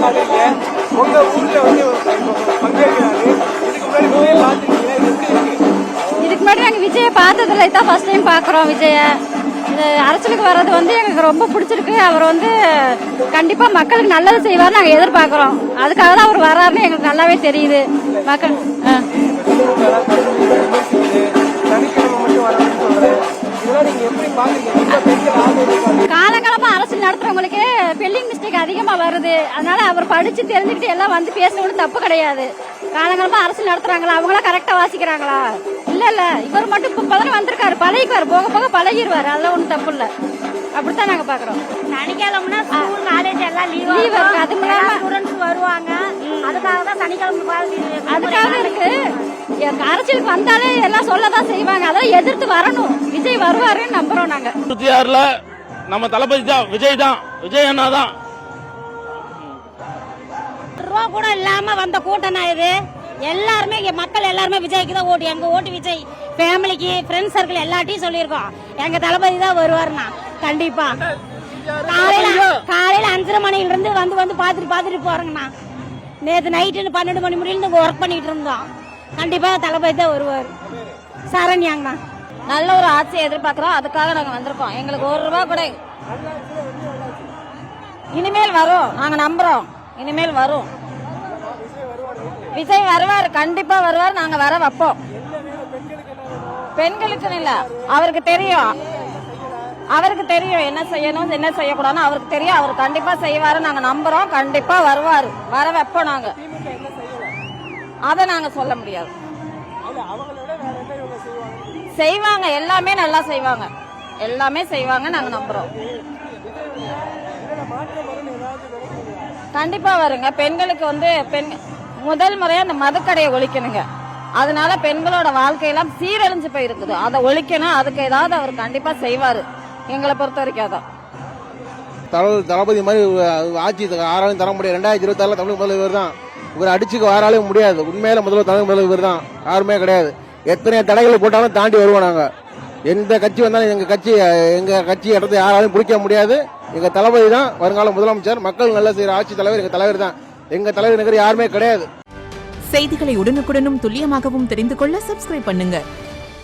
பாக்குறீங்க, உங்க ஊர்ல வந்து பங்கேற்கிறாரு. இதுக்கு முன்னாடி விஜய் பாத்துருக்கீங்க, எப்படி இருக்கு? இதுக்கு முன்னாடி நாங்கள் விஜயை பார்த்ததில்ல, இதான் ஃபர்ஸ்ட் டைம் பார்க்குறோம் விஜயை. இந்த அரசியலுக்கு வர்றது வந்து எங்களுக்கு ரொம்ப பிடிச்சிருக்கு. அவர் வந்து கண்டிப்பாக மக்களுக்கு நல்லது செய்வார் நாங்கள் எதிர்பார்க்குறோம். அதுக்காக தான் அவர் வர்றாருன்னு எங்களுக்கு நல்லாவே தெரியுது. மக்கள் சனிக்கிழமை மட்டும் வரணும்னு சொல்றேன். இதெல்லாம் நீங்க எப்படி பாக்குறீங்க? ரொம்ப பெரிய ஆதரவு. காலகாலமா அரசியல் நடத்துறவங்களுக்கு ஸ்பெல்லிங் மிஸ்டேக் அதிகமா வருது. அதனால அவர் படிச்சு தெரிஞ்சுக்கிட்டு எல்லாம் வந்து பேசணும் தப்பு கிடையாது. காலகாலமா அரசியல் நடத்துறாங்களா, அவங்களாம் கரெக்டா வாசிக்கிறாங்களா? இல்ல இவர் மட்டும் இப்பதானே வந்திருக்காரு, பழகிக்குவாரு, போக போக பழகிடுவாரு. அதெல்லாம் ஒன்றும் தப்பு இல்ல. அப்படித்தான் நாங்க பாக்குறோம். சனிக்கிழமைனா ஸ்கூல் காலேஜ் எல்லாம் லீவ் இருக்கு. அது மூலமா ஸ்டூடெண்ட்ஸ் வருவாங்க. அதுக்காக தான் சனிக்கிழமை அதுக்காக இருக்கு. அரசியலுக்கு வந்தாலே எல்லாம் சொல்லதான் செய்வாங்க. அதெல்லாம் எதிர்த்து வரணும். விஜய் வருவாருன்னு நம்புறோம் நாங்க. 26ல நம்ம தளபதி தான், விஜய் தான், விஜய் அண்ணா தான். ரூபா கூட இல்லாம வந்த கூட்டம் இது. எல்லாருமே மக்கள் எல்லாருமே விஜய்க்கு தான் ஓட்டு. எங்க ஓட்டு விஜய். ஃபேமிலிக்கு, ஃப்ரெண்ட்ஸ் சர்க்கிள் எல்லாத்தையும் சொல்லியிருக்கோம். எங்க தளபதி தான் வருவாருண்ணா கண்டிப்பா. காலையில 5:30 மணில இருந்து வந்து பாத்துட்டு போறேங்கண்ணா. நேத்து நைட்டு 12 மணி முடியல இங்க ஒர்க் பண்ணிட்டு இருந்தோம். கண்டிப்பா தளபதி தான் வருவாரு. சரண்யாங்கண்ணா. நல்ல ஒரு ஆட்சியை எதிர்பார்க்கிறோம். அதுக்காக நாங்க வந்திருக்கோம். எங்களுக்கு 1 ரூபா கூட இனிமேல் வரும். நாங்க நம்புறோம் இனிமேல் வரும். விஜய் வருவார், கண்டிப்பா வருவார். நாங்க வர வைப்போம். பெண்களுக்கு இல்ல, அவருக்கு தெரியும். அவருக்கு தெரியும் என்ன செய்யணும் என்ன செய்யக்கூடாதுன்னு அவருக்கு தெரியும். அவர் கண்டிப்பா செய்வாரு. நாங்க நம்புறோம். கண்டிப்பா வருவாரு. வர வைப்போம். நாங்க அதை நாங்க சொல்ல முடியாது. செய்வாங்க, எல்லாமே நல்லா செய்வாங்க. எல்லாமே செய்வாங்க. நாங்க நம்புறோம். கண்டிப்பா வருங்க. பெண்களுக்கு வந்து முதல் முறையா அந்த மதுக்கடையை ஒழிக்கணுங்க. அதனால பெண்களோட வாழ்க்கையெல்லாம் சீரழிஞ்சு போயிருக்குது. அதை ஒழிக்கணும். அதுக்கு ஏதாவது அவர் கண்டிப்பா செய்வாரு. எங்களை பொறுத்த வரைக்கும் அதான். தளபதி மாதிரி ஆட்சி யாராலையும் தர முடியாது. 2026 தமிழக முதல்வர் தான். இவர் அடிச்சுக்க யாராலையும் முடியாது. உண்மையில தமிழக முதல்வர் தான், யாருமே கிடையாது. எத்தனை தடைகளை போட்டாலும் தாண்டி வருவோம். நாங்க எந்த கட்சி வந்தாலும் எங்க கட்சி இடத்தை யாராலையும் பிடிக்க முடியாது. எங்க தளபதி தான் வருங்கால முதலமைச்சர். மக்கள் நல்லா செய்யற ஆட்சி தலைவர் எங்க தலைவர் தான். எங்க தலைவர் யாருமே கிடையாது. செய்திகளை உடனுக்குடனும் துல்லியமாகவும் தெரிந்து கொள்ள சப்ஸ்கிரைப் பண்ணுங்க.